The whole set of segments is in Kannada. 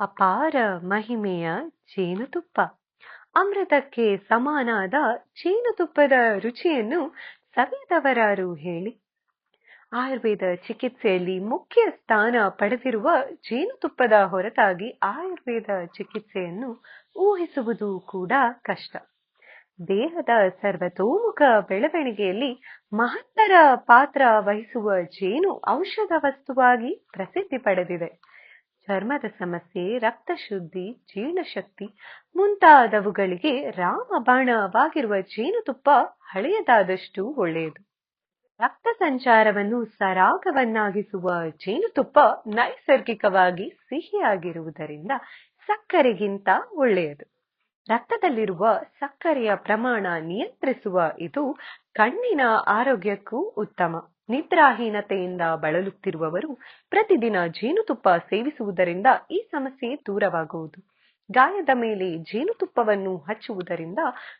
ಅಪಾರ ಮಹಿಮೆಯ ಜೇನುತುಪ್ಪ. ಅಮೃತಕ್ಕೆ ಸಮಾನಾದ ಜೇನುತುಪ್ಪದ ರುಚಿಯನ್ನು ಸವಿದವರಾರು ಹೇಳಿ. ಆಯುರ್ವೇದ ಚಿಕಿತ್ಸೆಯಲ್ಲಿ ಮುಖ್ಯ ಸ್ಥಾನ ಪಡೆದಿರುವ ಜೇನುತುಪ್ಪದ ಹೊರತಾಗಿ ಆಯುರ್ವೇದ ಚಿಕಿತ್ಸೆಯನ್ನು ಊಹಿಸುವುದು ಕೂಡ ಕಷ್ಟ. ದೇಹದ ಸರ್ವತೋಮುಖ ಬೆಳವಣಿಗೆಯಲ್ಲಿ ಮಹತ್ತರ ಪಾತ್ರ ವಹಿಸುವ ಜೇನು ಔಷಧ ವಸ್ತುವಾಗಿ ಪ್ರಸಿದ್ಧಿ ಪಡೆದಿದೆ. ಚರ್ಮದ ಸಮಸ್ಯೆ, ರಕ್ತ ಶುದ್ಧಿ, ಜೀರ್ಣಶಕ್ತಿ ಮುಂತಾದವುಗಳಿಗೆ ರಾಮಬಾಣವಾಗಿರುವ ಜೇನುತುಪ್ಪ ಹಳೆಯದಾದಷ್ಟು ಒಳ್ಳೆಯದು. ರಕ್ತ ಸಂಚಾರವನ್ನು ಸರಾಗವನ್ನಾಗಿಸುವ ಜೇನುತುಪ್ಪ ನೈಸರ್ಗಿಕವಾಗಿ ಸಿಹಿಯಾಗಿರುವುದರಿಂದ ಸಕ್ಕರೆಗಿಂತ ಒಳ್ಳೆಯದು. ರಕ್ತದಲ್ಲಿರುವ ಸಕ್ಕರೆಯ ಪ್ರಮಾಣ ನಿಯಂತ್ರಿಸುವ ಇದು ಕಣ್ಣಿನ ಆರೋಗ್ಯಕ್ಕೂ ಉತ್ತಮ. ನಿದ್ರಾಹೀನತೆಯಿಂದ ಬಳಲುತ್ತಿರುವವರು ಪ್ರತಿದಿನ ಜೇನುತುಪ್ಪ ಸೇವಿಸುವುದರಿಂದ ಈ ಸಮಸ್ಯೆ ದೂರವಾಗುವುದು. ಗಾಯದ ಮೇಲೆ ಜೇನುತುಪ್ಪವನ್ನು ಹಚ್ಚುವುದರಿಂದ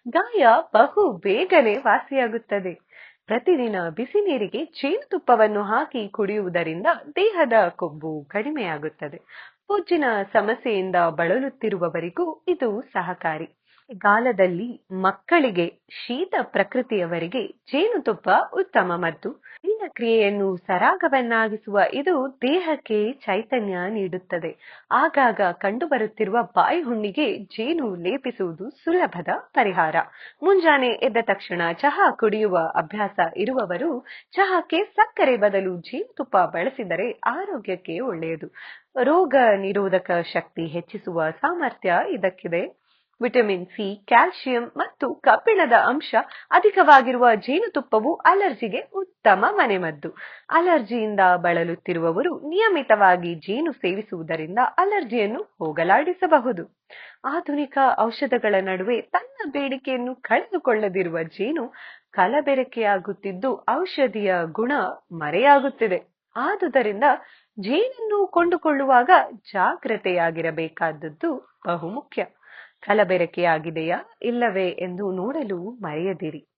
ಗಾಯ ಬಹು ಬೇಗನೆ ವಾಸಿಯಾಗುತ್ತದೆ. ಪ್ರತಿದಿನ ಬಿಸಿ ನೀರಿಗೆ ಜೇನುತುಪ್ಪವನ್ನು ಹಾಕಿ ಕುಡಿಯುವುದರಿಂದ ದೇಹದ ಕೊಬ್ಬು ಕಡಿಮೆಯಾಗುತ್ತದೆ. ಬೊಜ್ಜಿನ ಸಮಸ್ಯೆಯಿಂದ ಬಳಲುತ್ತಿರುವವರಿಗೂ ಇದು ಸಹಕಾರಿ. ಗಾಲದಲ್ಲಿ ಮಕ್ಕಳಿಗೆ, ಶೀತ ಪ್ರಕೃತಿಯವರಿಗೆ ಜೇನುತುಪ್ಪ ಉತ್ತಮ ಮದ್ದು. ಜೀರ್ಣಕ್ರಿಯೆಯನ್ನು ಸರಾಗವನ್ನಾಗಿಸುವ ಇದು ದೇಹಕ್ಕೆ ಚೈತನ್ಯ ನೀಡುತ್ತದೆ. ಆಗಾಗ ಕಂಡುಬರುತ್ತಿರುವ ಬಾಯಿ ಹುಣ್ಣಿಗೆ ಜೇನು ಲೇಪಿಸುವುದು ಸುಲಭದ ಪರಿಹಾರ. ಮುಂಜಾನೆ ಎದ್ದ ತಕ್ಷಣ ಚಹಾ ಕುಡಿಯುವ ಅಭ್ಯಾಸ ಇರುವವರು ಚಹಾಕ್ಕೆ ಸಕ್ಕರೆ ಬದಲು ಜೇನುತುಪ್ಪ ಬಳಸಿದರೆ ಆರೋಗ್ಯಕ್ಕೆ ಒಳ್ಳೆಯದು. ರೋಗ ನಿರೋಧಕ ಶಕ್ತಿ ಹೆಚ್ಚಿಸುವ ಸಾಮರ್ಥ್ಯ ಇದಕ್ಕಿದೆ. ವಿಟಮಿನ್ ಸಿ, ಕ್ಯಾಲ್ಸಿಯಂ ಮತ್ತು ಕಬ್ಬಿಣದ ಅಂಶ ಅಧಿಕವಾಗಿರುವ ಜೇನುತುಪ್ಪವು ಅಲರ್ಜಿಗೆ ಉತ್ತಮ ಮನೆಮದ್ದು. ಅಲರ್ಜಿಯಿಂದ ಬಳಲುತ್ತಿರುವವರು ನಿಯಮಿತವಾಗಿ ಜೇನು ಸೇವಿಸುವುದರಿಂದ ಅಲರ್ಜಿಯನ್ನು ಹೋಗಲಾಡಿಸಬಹುದು. ಆಧುನಿಕ ಔಷಧಗಳ ನಡುವೆ ತನ್ನ ಬೇಡಿಕೆಯನ್ನು ಕಳೆದುಕೊಳ್ಳದಿರುವ ಜೇನು ಕಲಬೆರಕೆಯಾಗುತ್ತಿದ್ದು ಔಷಧಿಯ ಗುಣ ಮರೆಯಾಗುತ್ತಿದೆ. ಆದುದರಿಂದ ಜೇನನ್ನು ಕೊಂಡುಕೊಳ್ಳುವಾಗ ಜಾಗ್ರತೆಯಾಗಿರಬೇಕಾದದ್ದು ಬಹುಮುಖ್ಯ. ಕಲಬೆರಕೆಯಾಗಿದೆಯಾ ಇಲ್ಲವೇ ಎಂದು ನೋಡಲು ಮರೆಯದಿರಿ.